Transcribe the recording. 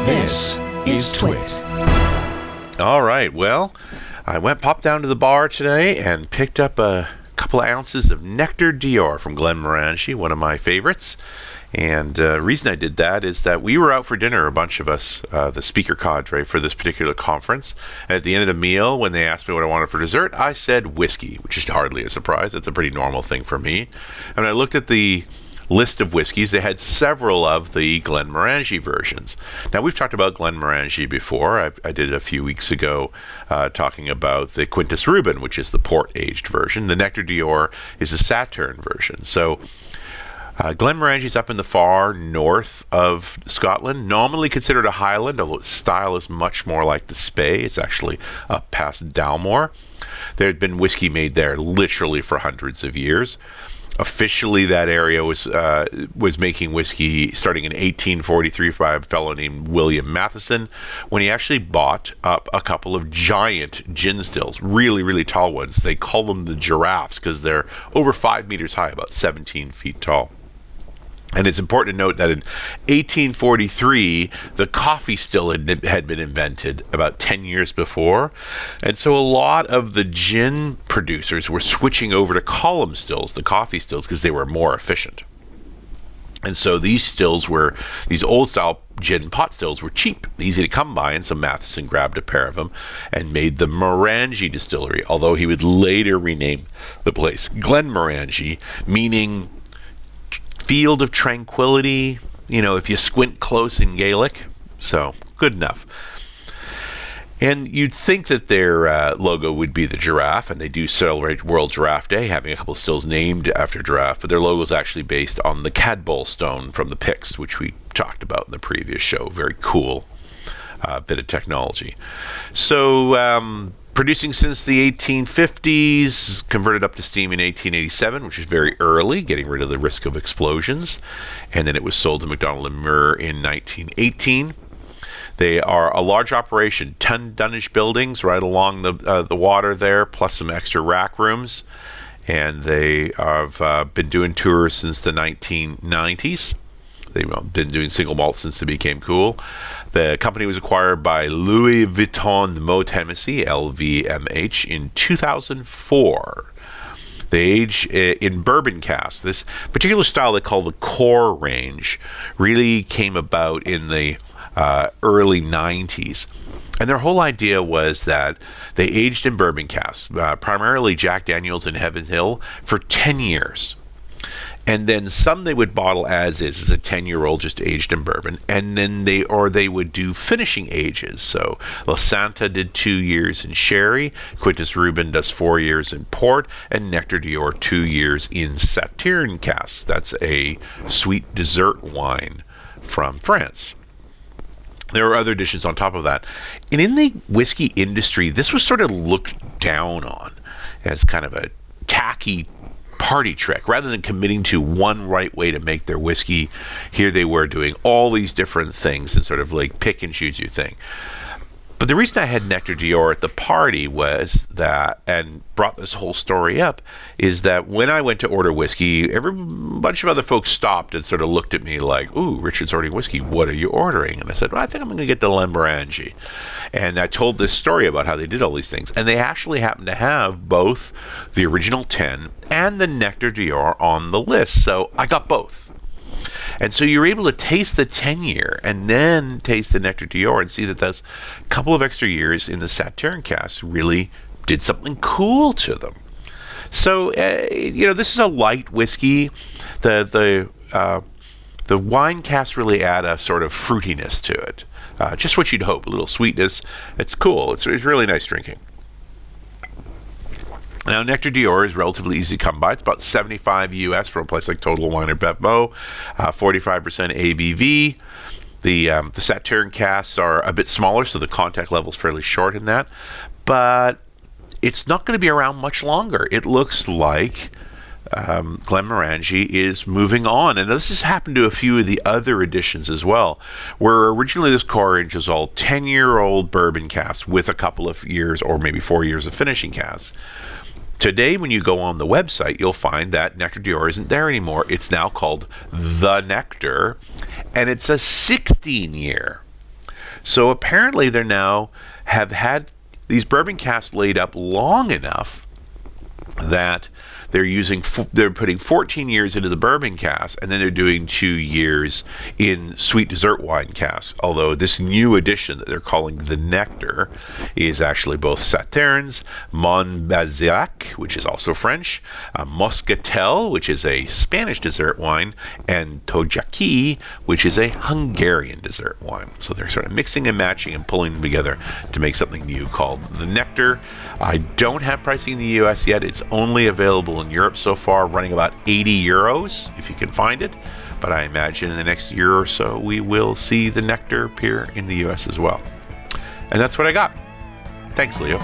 This is TWiT. All right, well, I popped down to the bar today and picked up a couple of ounces of Nectar D'Or from Glenmorangie, one of my favorites. And the reason I did that is that we were out for dinner, a bunch of us, the speaker cadre for this particular conference. And at the end of the meal, when they asked me what I wanted for dessert, I said whiskey, which is hardly a surprise. That's a pretty normal thing for me. And when I looked at the list of whiskeys, they had several of the Glenmorangie versions. Now, we've talked about Glenmorangie before. I did it a few weeks ago talking about the Quintus Rubin, which is the port-aged version. The Nectar D'Or is a Sauterne version. So Glenmorangie is up in the far north of Scotland, normally considered a highland, although its style is much more like the Spey. It's actually up past Dalmore. There had been whiskey made there literally for hundreds of years. Officially, that area was making whiskey starting in 1843 by a fellow named William Matheson, when he actually bought up a couple of giant gin stills, really, really tall ones. They call them the giraffes because they're over 5 meters high, about 17 feet tall. And it's important to note that in 1843, the coffee still had been invented about 10 years before. And so a lot of the gin producers were switching over to column stills, the coffee stills, because they were more efficient. And so these old style gin pot stills were cheap, easy to come by, and so Matheson grabbed a pair of them and made the Morangie distillery, although he would later rename the place Glenmorangie, meaning field of tranquility, if you squint close in Gaelic. So, good enough. And you'd think that their logo would be the giraffe, and they do celebrate World Giraffe Day, having a couple of stills named after giraffe, but their logo is actually based on the Campbell stone from the Picts, which we talked about in the previous show. Very cool bit of technology. So, producing since the 1850s, converted up to steam in 1887, which is very early, getting rid of the risk of explosions. And then it was sold to MacDonald and Muir in 1918. They are a large operation, 10 Dunnish buildings right along the water there, plus some extra rack rooms. And they have been doing tours since the 1990s. They've been doing single malt since they became cool. The company was acquired by Louis Vuitton Moët Hennessy, LVMH, in 2004. They age in bourbon casks. This particular style they call the core range really came about in the early 90s. And their whole idea was that they aged in bourbon casks, primarily Jack Daniels and Heaven Hill, for 10 years. And then some they would bottle as a 10-year-old just aged in bourbon, and then they would do finishing ages. So La Santa did 2 years in sherry, Quintus Rubin does 4 years in port, and Nectar D'Or 2 years in Sauterne casks. That's a sweet dessert wine from France. There are other dishes on top of that. And in the whiskey industry, this was sort of looked down on as kind of a tacky party trick. Rather than committing to one right way to make their whiskey, here they were doing all these different things and sort of like pick and choose your thing. But the reason I had Nectar D'Or at the party was that, and brought this whole story up, is that when I went to order whiskey, a bunch of other folks stopped and sort of looked at me like, "Ooh, Richard's ordering whiskey. What are you ordering?" And I said, "Well, I think I'm going to get the Glenmorangie." And I told this story about how they did all these things. And they actually happened to have both the original 10 and the Nectar D'Or on the list. So I got both. And so you're able to taste the 10-year and then taste the Nectar D'Or and see that those couple of extra years in the Sauterne casks really did something cool to them. So, this is a light whiskey. The wine casks really add a sort of fruitiness to it. Just what you'd hope, a little sweetness. It's cool. It's really nice drinking. Now, Nectar D'Or is relatively easy to come by. It's about $75 US from a place like Total Wine or Bevmo, 45% ABV. The Sauterne casks are a bit smaller, so the contact level is fairly short in that. But it's not going to be around much longer. It looks like Glenmorangie is moving on. And this has happened to a few of the other editions as well, where originally this core range was all 10-year-old bourbon casks with a couple of years or maybe 4 years of finishing casks. Today, when you go on the website, you'll find that Nectar D'Or isn't there anymore. It's now called The Nectar, and it's a 16-year. So apparently they now have had these bourbon casks laid up long enough that they're putting 14 years into the bourbon cask, and then they're doing 2 years in sweet dessert wine casks. Although this new addition that they're calling the Nectar is actually both Sauternes, Monbazillac, which is also French, Moscatel, which is a Spanish dessert wine, and Tojaki, which is a Hungarian dessert wine. So they're sort of mixing and matching and pulling them together to make something new called the Nectar. I don't have pricing in the US yet. It's only available in Europe so far, running about 80 euros if you can find it. But I imagine in the next year or so we will see the Nectar appear in the US as well. And that's what I got. Thanks, Leo.